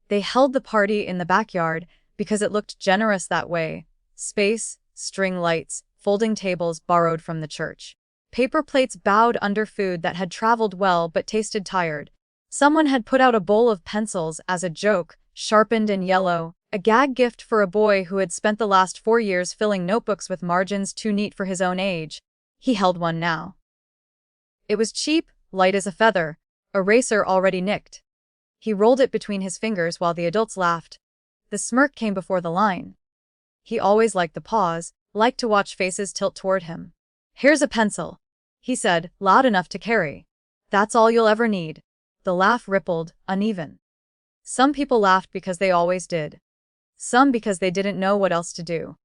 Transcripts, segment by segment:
They held the party in the backyard because it looked generous that way. Space, string lights, folding tables borrowed from the church. Paper plates bowed under food that had traveled well but tasted tired. Someone had put out a bowl of pencils as a joke, sharpened and yellow, a gag gift for a boy who had spent the last 4 years filling notebooks with margins too neat for his own age. He held one now. It was cheap, light as a feather, a eraser already nicked. He rolled it between his fingers while the adults laughed. The smirk came before the line. He always liked the pause, liked to watch faces tilt toward him. "Here's a pencil," he said, loud enough to carry. "That's all you'll ever need." The laugh rippled, uneven. Some people laughed because they always did. Some because they didn't know what else to do.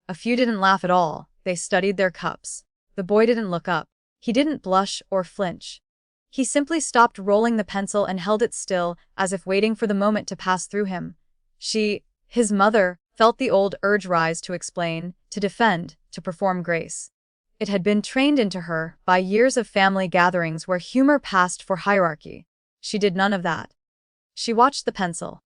A few didn't laugh at all, they studied their cups. The boy didn't look up. He didn't blush or flinch. He simply stopped rolling the pencil and held it still, as if waiting for the moment to pass through him. His mother, felt the old urge rise to explain, to defend, to perform grace. It had been trained into her by years of family gatherings where humor passed for hierarchy. She did none of that. She watched the pencil.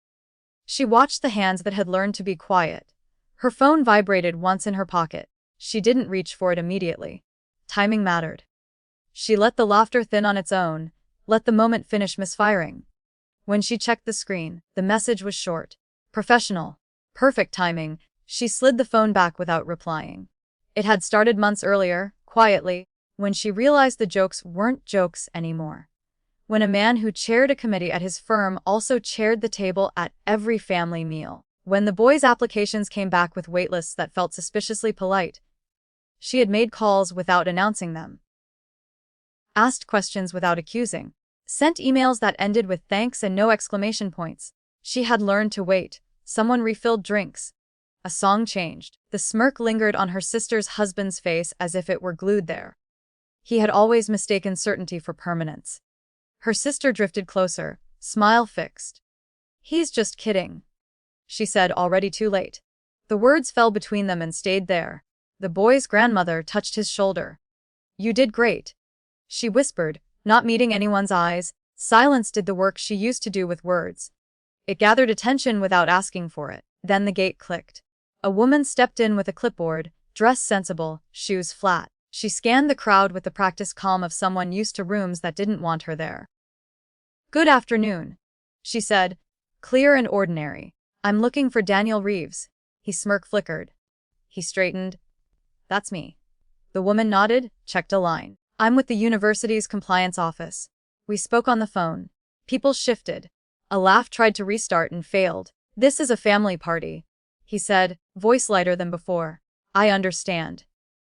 She watched the hands that had learned to be quiet. Her phone vibrated once in her pocket. She didn't reach for it immediately. Timing mattered. She let the laughter thin on its own, let the moment finish misfiring. When she checked the screen, the message was short. Professional. Perfect timing. She slid the phone back without replying. It had started months earlier, quietly, when she realized the jokes weren't jokes anymore. When a man who chaired a committee at his firm also chaired the table at every family meal. When the boys' applications came back with waitlists that felt suspiciously polite. She had made calls without announcing them. Asked questions without accusing. Sent emails that ended with thanks and no exclamation points. She had learned to wait. Someone refilled drinks. A song changed. The smirk lingered on her sister's husband's face as if it were glued there. He had always mistaken certainty for permanence. Her sister drifted closer, smile fixed. "He's just kidding," she said, already too late. The words fell between them and stayed there. The boy's grandmother touched his shoulder. "You did great," she whispered, not meeting anyone's eyes. Silence did the work she used to do with words. It gathered attention without asking for it. Then the gate clicked. A woman stepped in with a clipboard, dressed sensible, shoes flat. She scanned the crowd with the practiced calm of someone used to rooms that didn't want her there. "Good afternoon," she said, clear and ordinary. "I'm looking for Daniel Reeves." His smirk flickered. He straightened. "That's me." The woman nodded, checked a line. "I'm with the university's compliance office. We spoke on the phone." People shifted. A laugh tried to restart and failed. "This is a family party," he said, voice lighter than before. "I understand,"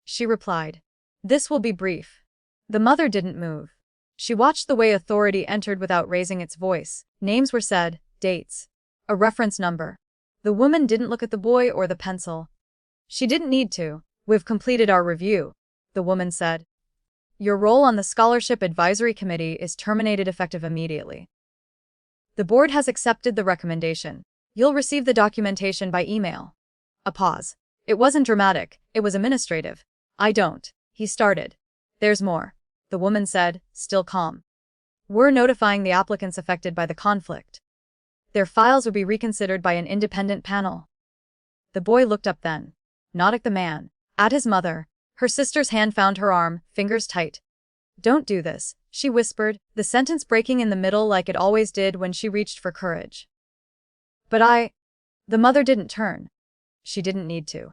she replied. "This will be brief." The mother didn't move. She watched the way authority entered without raising its voice. Names were said, dates, a reference number. The woman didn't look at the boy or the pencil. She didn't need to. "We've completed our review," the woman said. "Your role on the Scholarship Advisory Committee is terminated effective immediately. The board has accepted the recommendation. You'll receive the documentation by email." A pause. It wasn't dramatic, it was administrative. "I don't," he started. "There's more," the woman said, still calm. "We're notifying the applicants affected by the conflict. Their files will be reconsidered by an independent panel." The boy looked up then. Not at the man. At his mother. Her sister's hand found her arm, fingers tight. "Don't do this," she whispered, the sentence breaking in the middle like it always did when she reached for courage. "But The mother didn't turn. She didn't need to.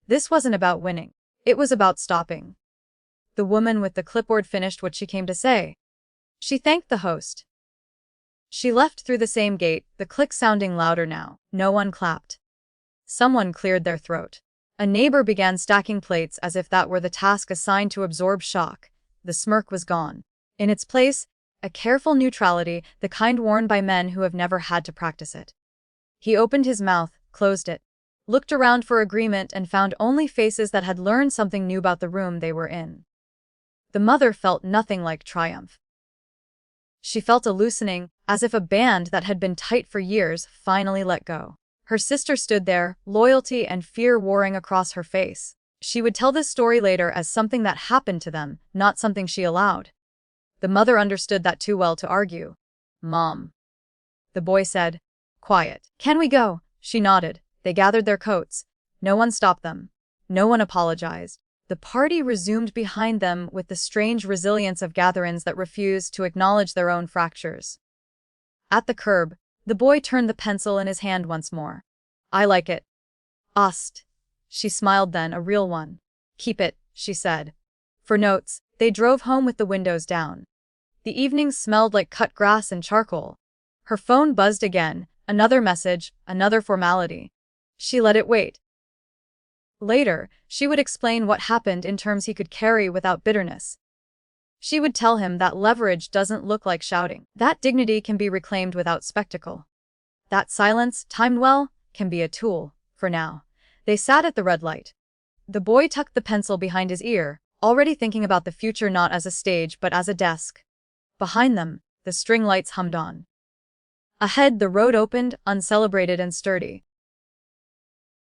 This wasn't about winning. It was about stopping. The woman with the clipboard finished what she came to say. She thanked the host. She left through the same gate, the click sounding louder now. No one clapped. Someone cleared their throat. A neighbor began stacking plates as if that were the task assigned to absorb shock. The smirk was gone. In its place, a careful neutrality, the kind worn by men who have never had to practice it. He opened his mouth, closed it, looked around for agreement and found only faces that had learned something new about the room they were in. The mother felt nothing like triumph. She felt a loosening, as if a band that had been tight for years finally let go. Her sister stood there, loyalty and fear warring across her face. She would tell this story later as something that happened to them, not something she allowed. The mother understood that too well to argue. "Mom," The boy said, "Quiet. Can we go?" She nodded. They gathered their coats. No one stopped them. No one apologized. The party resumed behind them with the strange resilience of gatherings that refuse to acknowledge their own fractures. At the curb, the boy turned the pencil in his hand once more. "I like it." "Ust." She smiled then, a real one. "Keep it," she said. For notes, they drove home with the windows down. The evening smelled like cut grass and charcoal. Her phone buzzed again, another message, another formality. She let it wait. Later, she would explain what happened in terms he could carry without bitterness. She would tell him that leverage doesn't look like shouting, that dignity can be reclaimed without spectacle, that silence, timed well, can be a tool, for now. They sat at the red light. The boy tucked the pencil behind his ear, already thinking about the future not as a stage but as a desk. Behind them, the string lights hummed on. Ahead, the road opened, uncelebrated and sturdy.